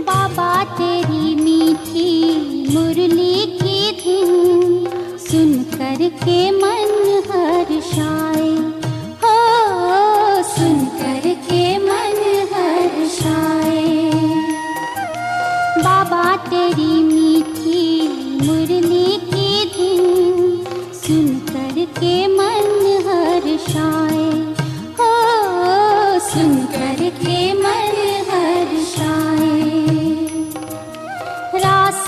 बाबा तेरी मीठी मुरली की धुन सुन कर के मन हर्षाए, हो सुन कर के मन हर्षाए। बाबा तेरी मीठी मुरली की धुन सुन कर के मन हर्षाए, हो सुन कर के मन हर्षाए। रास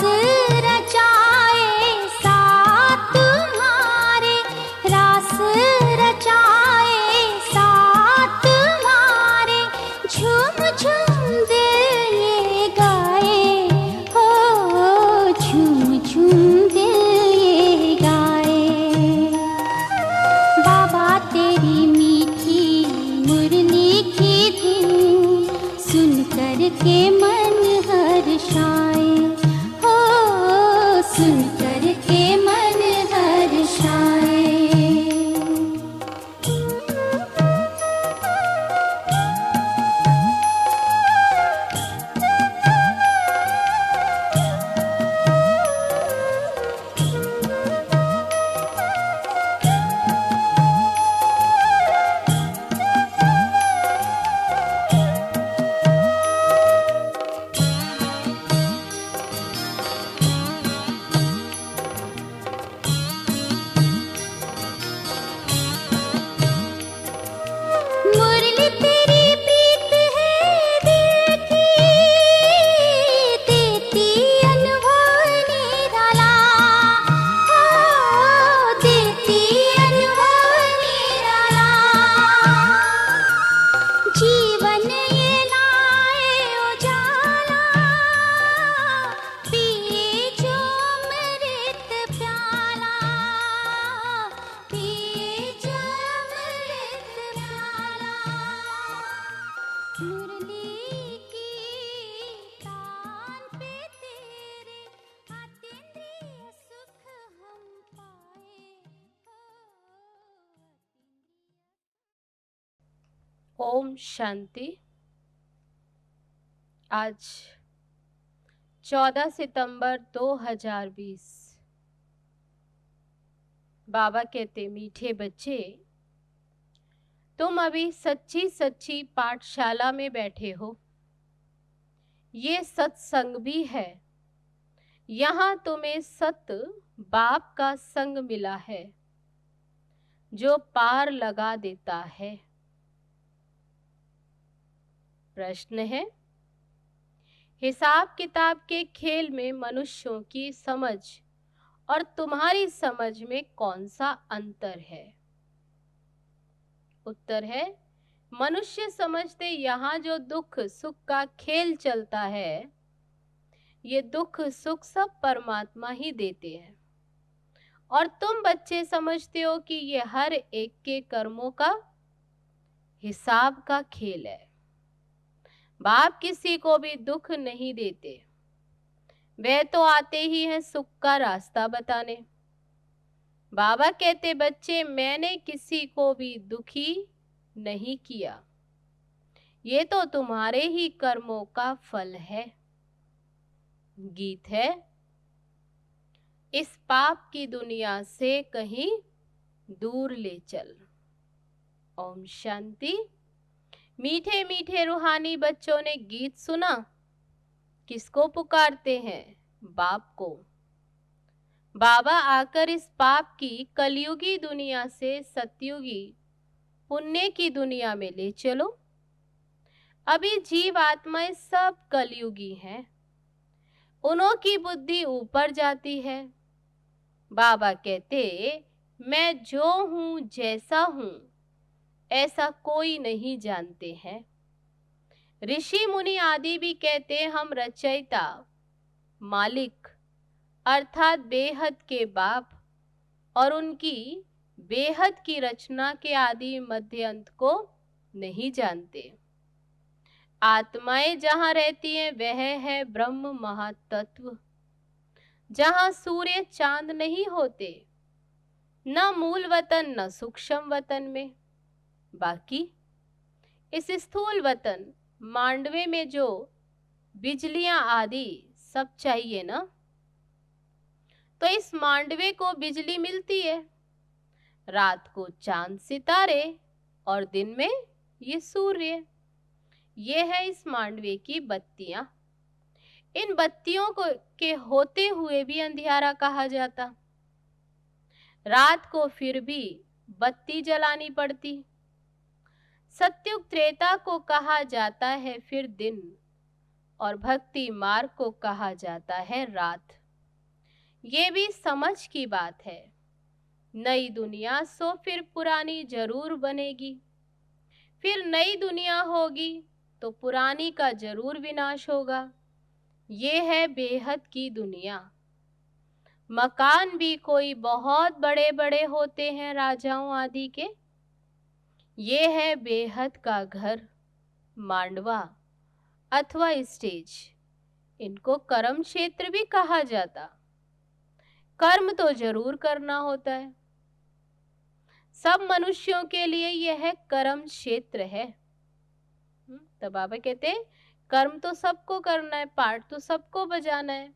रचाए साथ तुम्हारे, रास रचाए साथ तुम्हारे, झूम झूम दिल ये गाए, हो झूम झूम दिल ये गाए। बाबा तेरी मीठी मुरली की धुन सुन कर के मन हर्षाए, हो सुन कर के मन हर्षाए। मुरली तेरी प्रीत है दिल की, देती अनुभव निराला, हो देती अनुभव निराला। जीवन ये लाए उजाला, पिए जो अमृत प्याला, पिए जो अमृत प्याला। मुरली की तान पे तेरे अतीन्द्रिय सुख हम पाए, ओम शांति। आज 14 सितंबर 2020। बाबा कहते, मीठे बच्चे, तुम अभी सच्ची सच्ची पाठशाला में बैठे हो। ये सत्संग भी है। यहाँ तुम्हें सत बाप का संग मिला है, जो पार लगा देता है। प्रश्न है, हिसाब किताब के खेल में मनुष्यों की समझ और तुम्हारी समझ में कौन सा अंतर है? उत्तर है, मनुष्य समझते यहाँ जो दुख सुख का खेल चलता है, ये दुख सुख सब परमात्मा ही देते हैं, और तुम बच्चे समझते हो कि ये हर एक के कर्मों का हिसाब का खेल है। बाप किसी को भी दुख नहीं देते, वे तो आते ही हैं सुख का रास्ता बताने। बाबा कहते, बच्चे, मैंने किसी को भी दुखी नहीं किया, ये तो तुम्हारे ही कर्मों का फल है। गीत है, इस पाप की दुनिया से कहीं दूर ले चल। ओम शांति। मीठे मीठे रूहानी बच्चों ने गीत सुना। किसको पुकारते हैं? बाप को। बाबा आकर इस पाप की कलयुगी दुनिया से सतयुगी पुण्य की दुनिया में ले चलो। अभी जीव आत्माएं सब कलयुगी हैं, उन्हों की बुद्धि ऊपर जाती है। बाबा कहते, मैं जो हूं, जैसा हूं, ऐसा कोई नहीं जानते हैं। ऋषि मुनि आदि भी कहते, हम रचयिता, मालिक अर्थात बेहद के बाप और उनकी बेहद की रचना के आदि मध्य अंत को नहीं जानते। आत्माएं जहां रहती हैं वह है ब्रह्म महातत्व, जहां सूर्य चांद नहीं होते, न मूल वतन न सूक्ष्म वतन में। बाकी इस स्थूल वतन मांडवे में जो बिजलियां आदि सब चाहिए ना, तो इस मांडवे को बिजली मिलती है। रात को चांद सितारे और दिन में ये सूर्य। ये है इस मांडवे की बत्तियां। इन बत्तियों को के होते हुए भी अंधियारा कहा जाता। रात को फिर भी बत्ती जलानी पड़ती। सत्युग त्रेता को कहा जाता है फिर दिन, और भक्ति मार्ग को कहा जाता है रात। ये भी समझ की बात है। नई दुनिया सो फिर पुरानी जरूर बनेगी। फिर नई दुनिया होगी तो पुरानी का जरूर विनाश होगा। ये है बेहद की दुनिया। मकान भी कोई बहुत बड़े बड़े होते हैं राजाओं आदि के। ये है बेहद का घर, मांडवा अथवा स्टेज। इनको कर्म क्षेत्र भी कहा जाता। कर्म तो जरूर करना होता है। सब मनुष्यों के लिए यह कर्म क्षेत्र है। तो बाबा कहते हैं कर्म तो सबको करना है, पाठ तो सबको बजाना है।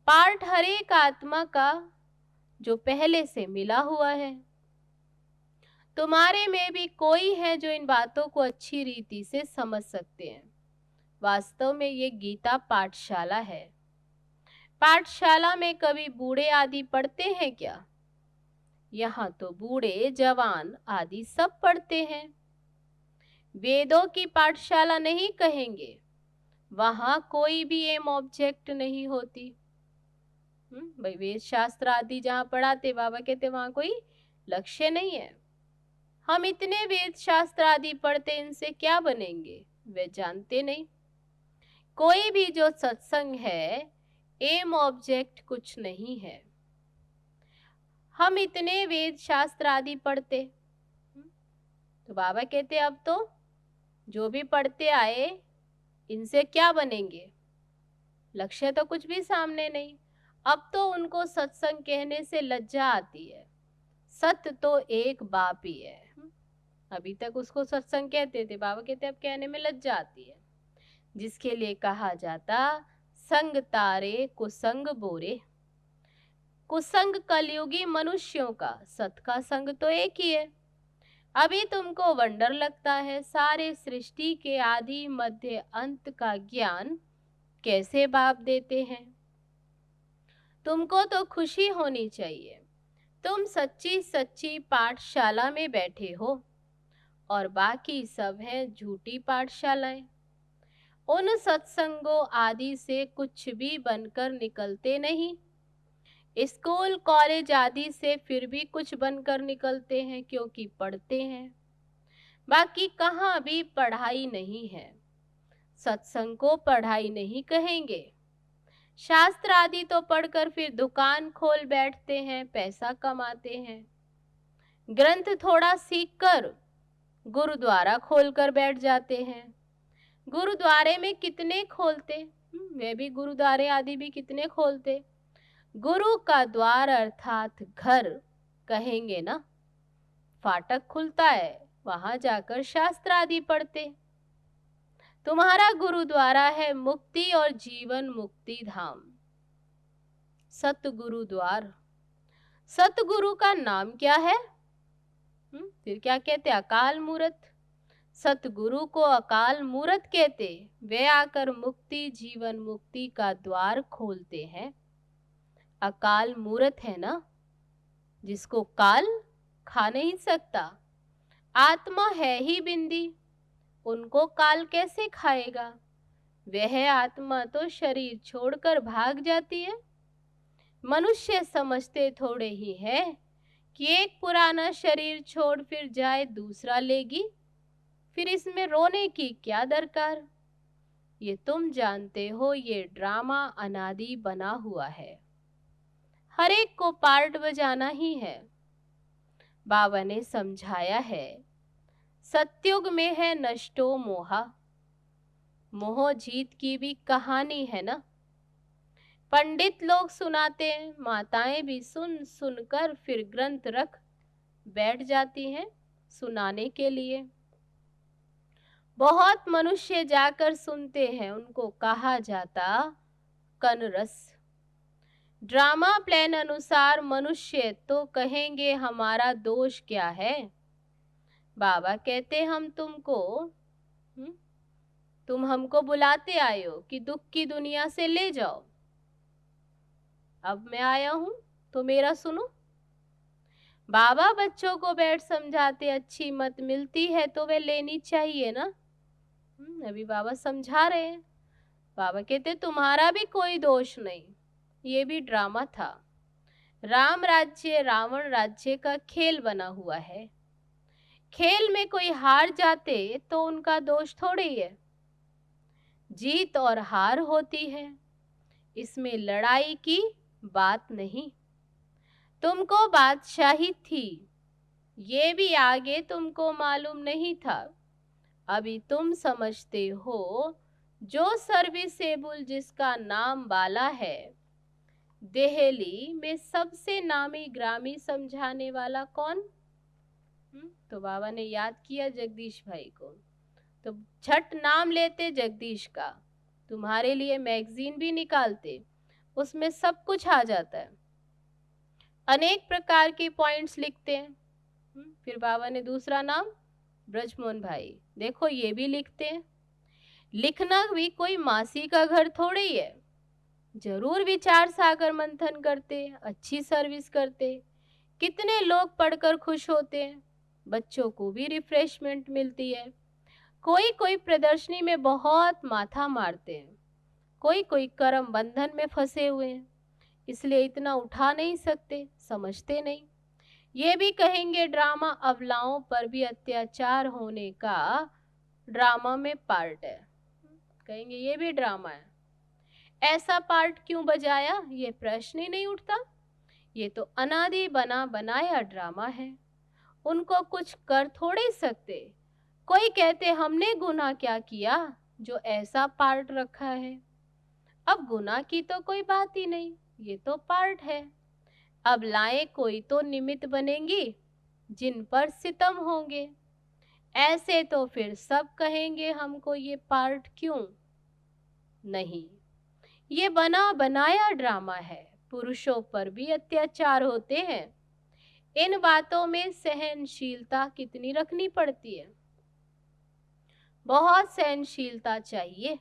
पाठ हर एक आत्मा का जो पहले से मिला हुआ है। तुम्हारे में भी कोई है जो इन बातों को अच्छी रीति से समझ सकते हैं। वास्तव में ये गीता पाठशाला है। पाठशाला में कभी बूढ़े आदि पढ़ते हैं क्या? यहाँ तो बूढ़े जवान आदि सब पढ़ते हैं। वेदों की पाठशाला नहीं कहेंगे, वहां कोई भी एम ऑब्जेक्ट नहीं होती। भाई वेद शास्त्र आदि जहाँ पढ़ाते, बाबा कहते वहां कोई लक्ष्य नहीं है। हम इतने वेद शास्त्र आदि पढ़ते, इनसे क्या बनेंगे वे जानते नहीं। कोई भी जो सत्संग है, एम ऑब्जेक्ट कुछ नहीं है। हम इतने वेद शास्त्र आदि पढ़ते, तो बाबा कहते अब तो जो भी पढ़ते आए इनसे क्या बनेंगे, लक्ष्य तो कुछ भी सामने नहीं। अब तो उनको सत्संग कहने से लज्जा आती है। सत्य तो एक बाप ही है। अभी तक उसको सत्संग कहते थे, बाबा कहते अब कहने में लज्जा आती है। जिसके लिए कहा जाता संग तारे कुसंग बोरे। कुसंग कलयुगी मनुष्यों का, सत का संग तो एक ही है। अभी तुमको वंडर लगता है सारे सृष्टि के आदि मध्य अंत का ज्ञान कैसे बाप देते हैं। तुमको तो खुशी होनी चाहिए। तुम सच्ची सच्ची पाठशाला में बैठे हो और बाकी सब हैं झूठी पाठशालाएं। उन सत्संगों आदि से कुछ भी बनकर निकलते नहीं। स्कूल कॉलेज आदि से फिर भी कुछ बनकर निकलते हैं क्योंकि पढ़ते हैं। बाकी कहाँ भी पढ़ाई नहीं है। सत्संग को पढ़ाई नहीं कहेंगे। शास्त्र आदि तो पढ़कर फिर दुकान खोल बैठते हैं, पैसा कमाते हैं। ग्रंथ थोड़ा सीखकर गुरुद्वारा खोलकर बैठ जाते हैं। गुरुद्वारे में कितने खोलते, वे भी गुरुद्वारे आदि भी कितने खोलते। गुरु का द्वार अर्थात घर कहेंगे ना, फाटक खुलता है, वहां जाकर शास्त्र आदि पढ़ते। तुम्हारा गुरुद्वारा है मुक्ति और जीवन मुक्ति धाम, सतगुरु द्वार। सतगुरु का नाम क्या है? फिर क्या कहते? अकाल मूरत। सतगुरु को अकाल मूरत कहते। वे आकर मुक्ति जीवन मुक्ति का द्वार खोलते हैं। अकाल मूरत है ना, जिसको काल खा नहीं सकता। आत्मा है ही बिंदी, उनको काल कैसे खाएगा? वह आत्मा तो शरीर छोड़कर भाग जाती है। मनुष्य समझते थोड़े ही है कि एक पुराना शरीर छोड़ फिर जाए दूसरा लेगी, फिर इसमें रोने की क्या दरकार। ये तुम जानते हो, ये ड्रामा अनादि बना हुआ है। हर एक को पार्ट बजाना ही है। बाबा ने समझाया है, सत्युग में है नष्टो मोहा। मोह जीत की भी कहानी है ना। पंडित लोग सुनाते हैं, माताएं भी सुन सुनकर फिर ग्रंथ रख बैठ जाती हैं सुनाने के लिए। बहुत मनुष्य जाकर सुनते हैं, उनको कहा जाता कनरस। ड्रामा प्लान अनुसार मनुष्य तो कहेंगे हमारा दोष क्या है। बाबा कहते हम तुमको तुम हमको बुलाते आए हो कि दुख की दुनिया से ले जाओ। अब मैं आया हूं तो मेरा सुनो। बाबा बच्चों को बैठ समझाते, अच्छी मत मिलती है तो वे लेनी चाहिए ना। अभी बाबा समझा रहे हैं। बाबा कहते तुम्हारा भी कोई दोष नहीं, ये भी ड्रामा था। राम राज्य रावण राज्य का खेल बना हुआ है। खेल में कोई हार जाते तो उनका दोष थोड़ी है। जीत और हार होती है, इसमें लड़ाई की बात नहीं। तुमको बादशाही थी, ये भी आगे तुमको मालूम नहीं था। अभी तुम समझते हो जो सर्विसेबल जिसका नाम बाला है। दिल्ली में सबसे नामी ग्रामी समझाने वाला कौन? तो बाबा ने याद किया जगदीश भाई को। तो झट नाम लेते जगदीश का, तुम्हारे लिए मैगजीन भी निकालते, उसमें सब कुछ आ जाता है। अनेक प्रकार के पॉइंट्स लिखते हैं। फिर बाबा ने दूसरा नाम ब्रजमोहन भाई, देखो ये भी लिखते हैं। लिखना भी कोई मासी का घर थोड़ी है। जरूर विचार सागर मंथन करते, अच्छी सर्विस करते। कितने लोग पढ़कर खुश होते हैं, बच्चों को भी रिफ्रेशमेंट मिलती है। कोई कोई प्रदर्शनी में बहुत माथा मारते हैं, कोई कोई कर्म बंधन में फंसे हुए हैं, इसलिए इतना उठा नहीं सकते, समझते नहीं। ये भी कहेंगे ड्रामा अबलाओं पर भी अत्याचार होने का ड्रामा में पार्ट है। कहेंगे ये भी ड्रामा है। ऐसा पार्ट क्यों बजाया, ये प्रश्न ही नहीं उठता। ये तो अनादि बना बनाया ड्रामा है, उनको कुछ कर थोड़े सकते। कोई कहते हमने गुनाह क्या किया जो ऐसा पार्ट रखा है। अब गुनाह की तो कोई बात ही नहीं, ये तो पार्ट है। अब लाए कोई तो निमित्त बनेंगी जिन पर सितम होंगे। ऐसे तो फिर सब कहेंगे हमको ये पार्ट क्यों नहीं। ये बना बनाया ड्रामा है, पुरुषों पर भी अत्याचार होते हैं। इन बातों में सहनशीलता कितनी रखनी पड़ती है, बहुत सहनशीलता चाहिए।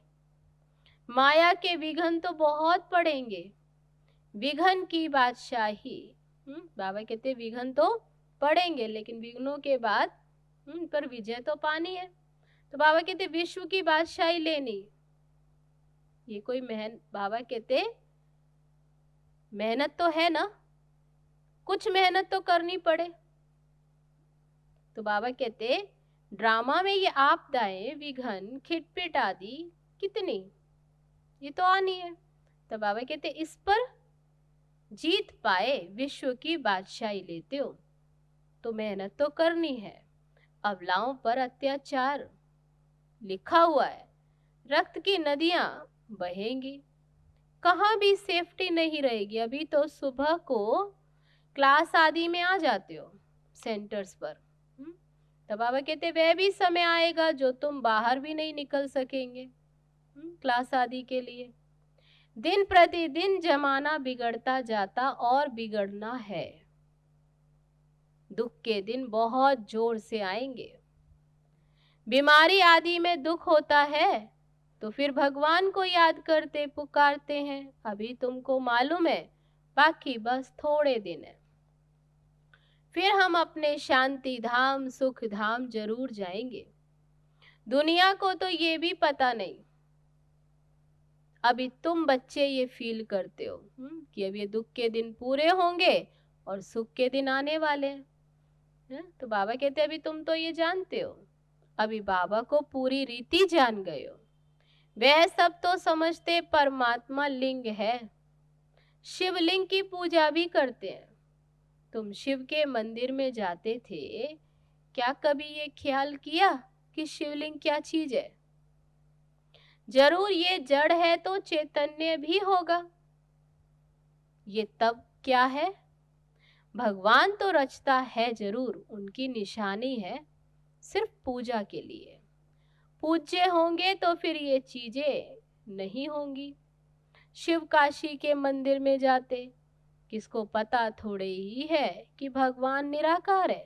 माया के विघन तो बहुत पड़ेंगे, विघन की बादशाही। बाबा कहते विघन तो पड़ेंगे, लेकिन विघ्नों के बाद पर विजय तो पानी है। तो बाबा कहते विश्व की बादशाही लेनी, ये कोई बाबा कहते मेहनत तो है ना, कुछ मेहनत तो करनी पड़े। तो बाबा कहते ड्रामा में ये आपदाएं, विघन, खिटपिट आदि कितनी, ये तो आनी है। तो बाबा कहते इस पर जीत पाए विश्व की बादशाही लेते हो तो मेहनत तो करनी है। अबलाओं पर अत्याचार लिखा हुआ है, रक्त की नदियां बहेंगी, कहाँ भी सेफ्टी नहीं रहेगी। अभी तो सुबह को क्लास आदि में आ जाते हो सेंटर्स पर, तो बाबा कहते वह भी समय आएगा जो तुम बाहर भी नहीं निकल सकेंगे क्लास आदि के लिए। दिन प्रतिदिन जमाना बिगड़ता जाता और बिगड़ना है। दुख के दिन बहुत जोर से आएंगे। बीमारी आदि में दुख होता है तो फिर भगवान को याद करते पुकारते हैं। अभी तुमको मालूम है, बाकी बस थोड़े दिन है, फिर हम अपने शांति धाम सुख धाम जरूर जाएंगे। दुनिया को तो ये भी पता नहीं। अभी तुम बच्चे ये फील करते हो कि अब ये दुख के दिन पूरे होंगे और सुख के दिन आने वाले हैं। तो बाबा कहते अभी तुम तो ये जानते हो, अभी बाबा को पूरी रीति जान गए हो। वह सब तो समझते परमात्मा लिंग है, शिवलिंग की पूजा भी करते हैं। तुम शिव के मंदिर में जाते थे, क्या कभी ये ख्याल किया कि शिवलिंग क्या चीज है? जरूर ये जड़ है तो चैतन्य भी होगा। ये तब क्या है? भगवान तो रचता है जरूर, उनकी निशानी है सिर्फ पूजा के लिए। पूज्य होंगे तो फिर ये चीजें नहीं होंगी। शिव काशी के मंदिर में जाते, किसको पता थोड़े ही है कि भगवान निराकार है।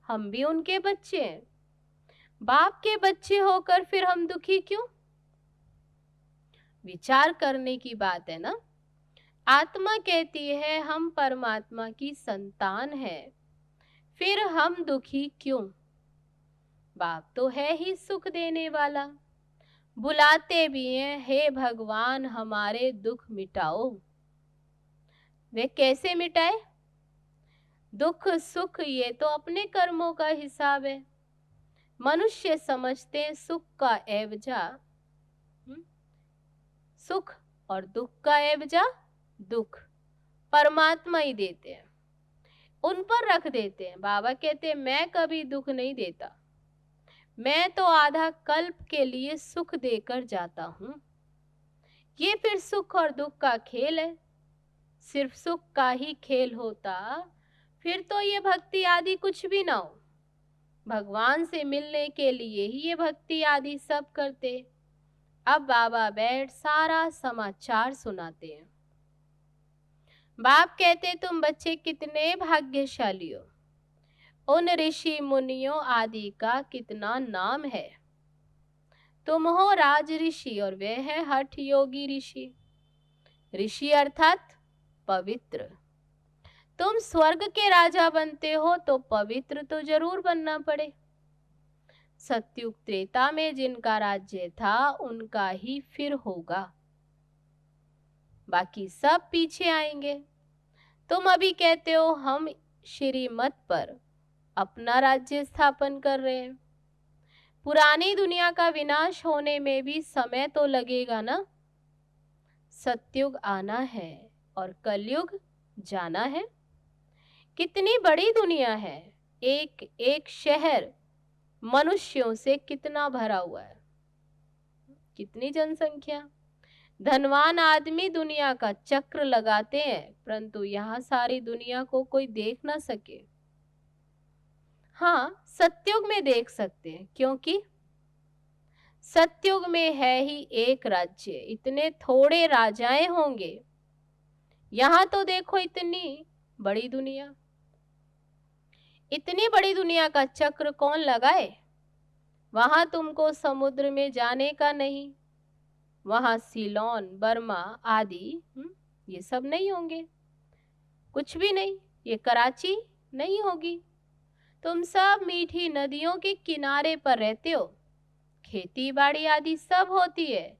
हम भी उनके बच्चे हैं। बाप के बच्चे होकर फिर हम दुखी क्यों? विचार करने की बात है ना। आत्मा कहती है हम परमात्मा की संतान है, फिर हम दुखी क्यों? बाप तो है ही सुख देने वाला। बुलाते भी हैं, हे भगवान हमारे दुख मिटाओ। वे कैसे मिटाए? दुख सुख ये तो अपने कर्मों का हिसाब है। मनुष्य समझते हैं सुख का एवजा सुख और दुख का एवजा दुख परमात्मा ही देते हैं, उन पर रख देते हैं। बाबा कहते हैं मैं कभी दुख नहीं देता, मैं तो आधा कल्प के लिए सुख देकर जाता हूं। ये फिर सुख और दुख का खेल है। सिर्फ सुख का ही खेल होता फिर तो ये भक्ति आदि कुछ भी ना हो। भगवान से मिलने के लिए ही ये भक्ति आदि सब करते। अब बाबा बैठ सारा समाचार सुनाते हैं। बाप कहते तुम बच्चे कितने भाग्यशाली हो, उन ऋषि मुनियों आदि का कितना नाम है। तुम हो राज ऋषि और वे है हठ योगी ऋषि। ऋषि अर्थात पवित्र। तुम स्वर्ग के राजा बनते हो तो पवित्र तो जरूर बनना पड़े। सतयुग त्रेता में जिनका राज्य था उनका ही फिर होगा, बाकी सब पीछे आएंगे। तुम अभी कहते हो हम श्रीमत पर अपना राज्य स्थापन कर रहे हैं। पुरानी दुनिया का विनाश होने में भी समय तो लगेगा ना। सतयुग आना है और कलयुग जाना है। कितनी बड़ी दुनिया है, एक एक शहर मनुष्यों से कितना भरा हुआ है, कितनी जनसंख्या। धनवान आदमी दुनिया का चक्र लगाते हैं, परंतु यहाँ सारी दुनिया को कोई देख ना सके। हाँ, सतयुग में देख सकते हैं, क्योंकि सतयुग में है ही एक राज्य, इतने थोड़े राजाएं होंगे। यहाँ तो देखो इतनी बड़ी दुनिया, इतनी बड़ी दुनिया का चक्र कौन लगाए? वहां तुमको समुद्र में जाने का नहीं, वहां सीलोन बर्मा आदि ये सब नहीं होंगे, कुछ भी नहीं। ये कराची नहीं होगी। तुम सब मीठी नदियों के किनारे पर रहते हो, खेती बाड़ी आदि सब होती है।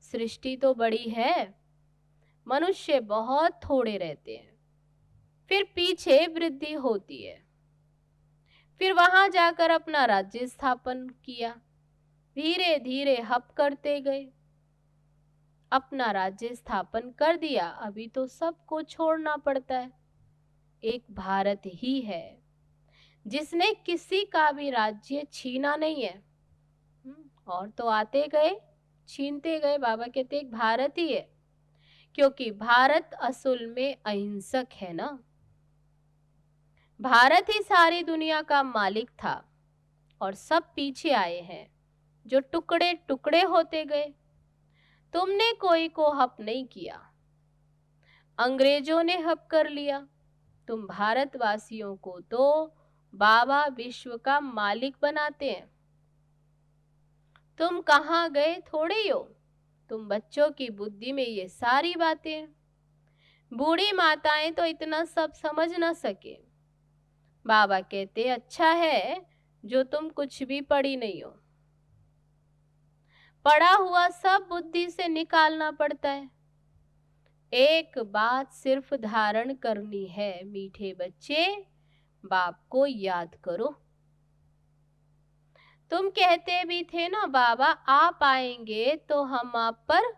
सृष्टि तो बड़ी है, मनुष्य बहुत थोड़े रहते हैं, फिर पीछे वृद्धि होती है। फिर वहां जाकर अपना राज्य स्थापन किया, धीरे धीरे हप करते गए, अपना राज्य स्थापन कर दिया। अभी तो सबको छोड़ना पड़ता है। एक भारत ही है जिसने किसी का भी राज्य छीना नहीं है। और तो आते गए छीनते गए। बाबा कहते एक भारत ही है, क्योंकि भारत असल में अहिंसक है ना। भारत ही सारी दुनिया का मालिक था और सब पीछे आए हैं, जो टुकड़े टुकड़े होते गए। तुमने कोई को हप नहीं किया, अंग्रेजों ने हप कर लिया। तुम भारतवासियों को तो बाबा विश्व का मालिक बनाते हैं। तुम कहाँ गए थोड़े ही हो, तुम बच्चों की बुद्धि में ये सारी बातें हैं। बूढ़ी माताएं तो इतना सब समझ ना सके। बाबा कहते अच्छा है जो तुम कुछ भी पढ़ी नहीं हो, पढ़ा हुआ सब बुद्धि से निकालना पड़ता है। एक बात सिर्फ धारण करनी है, मीठे बच्चे बाप को याद करो। तुम कहते भी थे ना बाबा आप आएंगे तो हम आप पर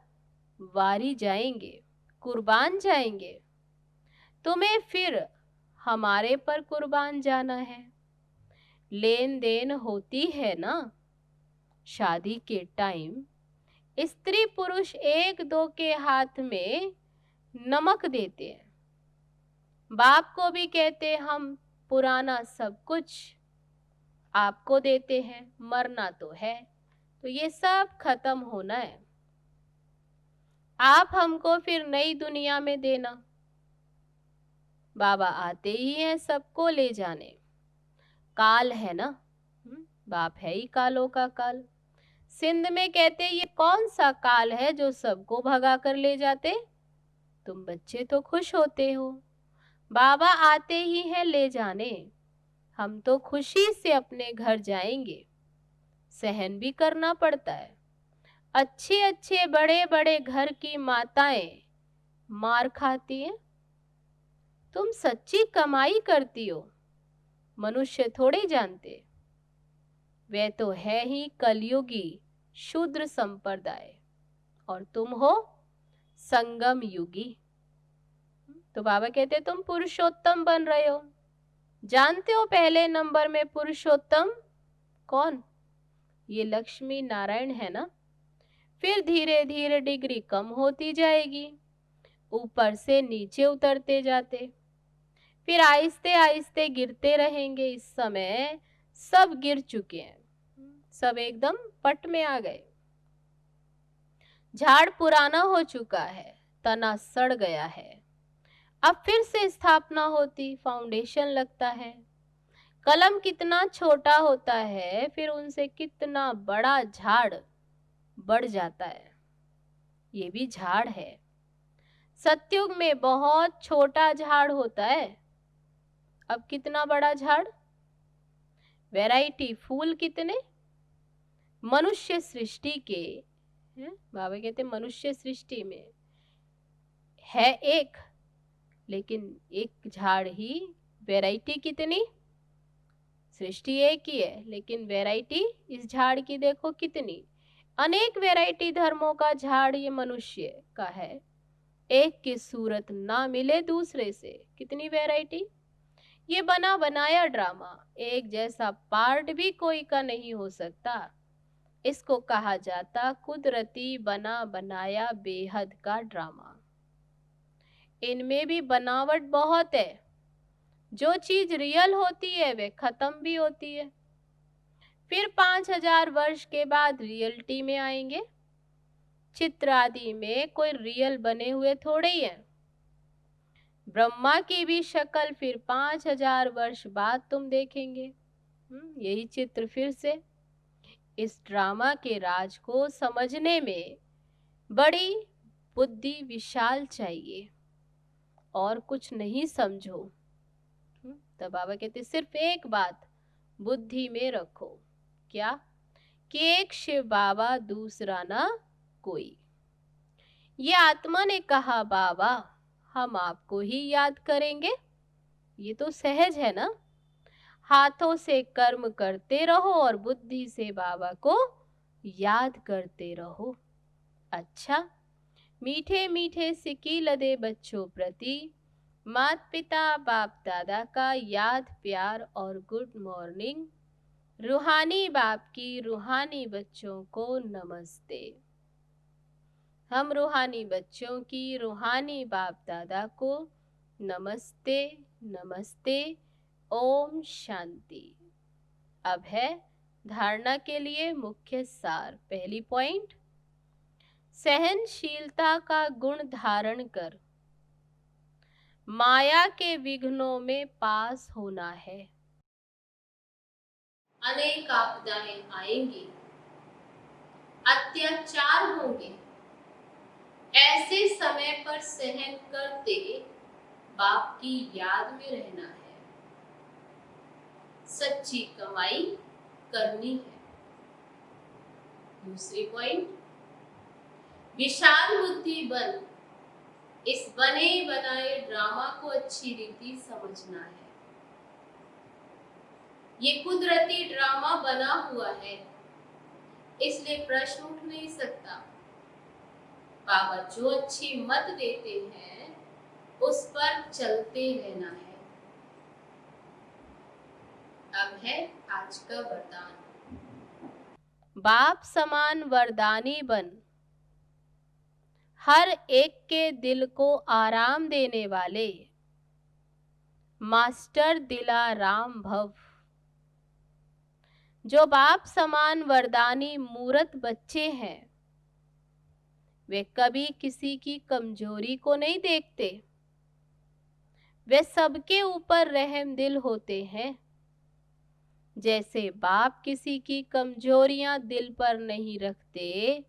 वारी जाएंगे, कुर्बान जाएंगे। तुम्हें फिर हमारे पर कुर्बान जाना है। लेन देन होती है ना शादी के टाइम, स्त्री पुरुष एक दो के हाथ में नमक देते हैं। बाप को भी कहते हम पुराना सब कुछ आपको देते हैं, मरना तो है, तो ये सब खत्म होना है। आप हमको फिर नई दुनिया में देना। बाबा आते ही हैं सबको ले जाने। काल है ना, बाप है ही कालों का काल। सिंध में कहते ये कौन सा काल है जो सबको भगा कर ले जाते। तुम बच्चे तो खुश होते हो, बाबा आते ही हैं ले जाने। हम तो खुशी से अपने घर जाएंगे। सहन भी करना पड़ता है। अच्छे अच्छे बड़े बड़े घर की माताएं मार खाती हैं। तुम सच्ची कमाई करती हो, मनुष्य थोड़े जानते। वे तो है ही कलयुगी शूद्र संप्रदाय, और तुम हो संगम युगी। तो बाबा कहते तुम पुरुषोत्तम बन रहे हो। जानते हो पहले नंबर में पुरुषोत्तम कौन? ये लक्ष्मी नारायण है ना। फिर धीरे धीरे डिग्री कम होती जाएगी, ऊपर से नीचे उतरते जाते, फिर आहिस्ते आहिस्ते गिरते रहेंगे। इस समय सब गिर चुके हैं, सब एकदम पट में आ गए। झाड़ पुराना हो चुका है, तना सड़ गया है। अब फिर से स्थापना होती, फाउंडेशन लगता है। कलम कितना छोटा होता है, फिर उनसे कितना बड़ा झाड़ बढ़ जाता है। ये भी झाड़ है। सतयुग में बहुत छोटा झाड़ होता है, अब कितना बड़ा झाड़। वैरायटी फूल कितने। मनुष्य सृष्टि के बाबा कहते मनुष्य सृष्टि में है एक, लेकिन एक झाड़ ही वैरायटी कितनी। सृष्टि एक ही है, लेकिन वैरायटी इस झाड़ की देखो कितनी। अनेक वैरायटी धर्मों का झाड़ ये मनुष्य का है। एक की सूरत ना मिले दूसरे से, कितनी वैरायटी। ये बना बनाया ड्रामा, एक जैसा पार्ट भी कोई का नहीं हो सकता। इसको कहा जाता कुदरती बना बनाया बेहद का ड्रामा। इनमें भी बनावट बहुत है। जो चीज रियल होती है वे खत्म भी होती है। फिर 5000 वर्ष के बाद रियलिटी में आएंगे। चित्र आदि में कोई रियल बने हुए थोड़े ही है। ब्रह्मा की भी शक्ल फिर 5000 वर्ष बाद तुम देखेंगे। यही चित्र फिर से। इस ड्रामा के राज को समझने में बड़ी बुद्धि विशाल चाहिए, और कुछ नहीं समझो। तब बाबा कहते सिर्फ एक बात बुद्धि में रखो, क्या? कि एक शिव बाबा दूसरा ना कोई। ये आत्मा ने कहा बाबा हम आपको ही याद करेंगे। ये तो सहज है ना। हाथों से कर्म करते रहो और बुद्धि से बाबा को याद करते रहो। अच्छा, मीठे मीठे सिकी लदे बच्चों प्रति माता पिता बाप दादा का याद प्यार और गुड मॉर्निंग। रूहानी बाप की रूहानी बच्चों को नमस्ते। हम रूहानी बच्चों की रूहानी बाप दादा को नमस्ते नमस्ते। ओम शांति। अब है धारणा के लिए मुख्य सार। पहली पॉइंट, सहनशीलता का गुण धारण कर माया के विघ्नों में पास होना है। अनेक आपदाएं आएंगी, अत्याचार होंगे। ऐसे समय पर सहन करते बाप की याद में रहना है। सच्ची कमाई करनी है। दूसरी पॉइंट, विशाल बुद्धि बन इस बने बनाए ड्रामा को अच्छी रीति समझना है। ये कुदरती ड्रामा बना हुआ है, इसलिए प्रश्न उठ नहीं सकता। बाबा जो अच्छी मत देते हैं उस पर चलते रहना है। अब है आज का वरदान। बाप समान वरदानी बन, हर एक के दिल को आराम देने वाले मास्टर दिलाराम भव। जो बाप समान वरदानी मूरत बच्चे हैं, वे कभी किसी की कमजोरी को नहीं देखते। वे सबके ऊपर रहमदिल होते हैं। जैसे बाप किसी की कमजोरियां दिल पर नहीं रखते,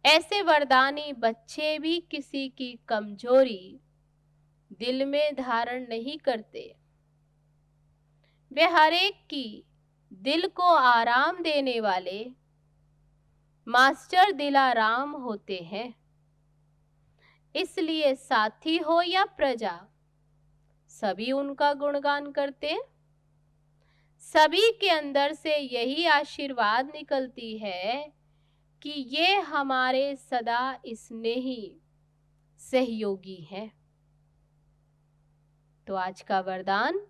ऐसे वरदानी बच्चे भी किसी की कमजोरी दिल में धारण नहीं करते। वे हर एक की दिल को आराम देने वाले मास्टर दिलाराम होते हैं। इसलिए साथी हो या प्रजा, सभी उनका गुणगान करते। सभी के अंदर से यही आशीर्वाद निकलती है कि ये हमारे सदा स्नेही सहयोगी हैं। तो आज का वरदान,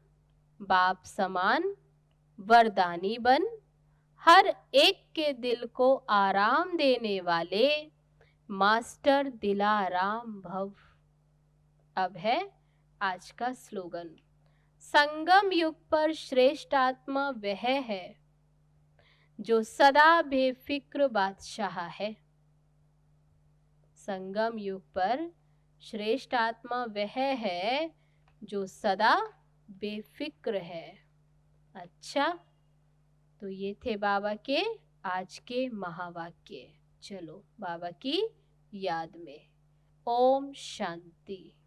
बाप समान वरदानी बन, हर एक के दिल को आराम देने वाले मास्टर दिलाराम भव। अब है आज का स्लोगन। संगम युग पर श्रेष्ठ आत्मा वह है जो सदा बेफिक्र बादशाह है। संगम युग पर श्रेष्ठ आत्मा वह है जो सदा बेफिक्र है। अच्छा, तो ये थे बाबा के आज के महावाक्य। चलो बाबा की याद में ओम शांति।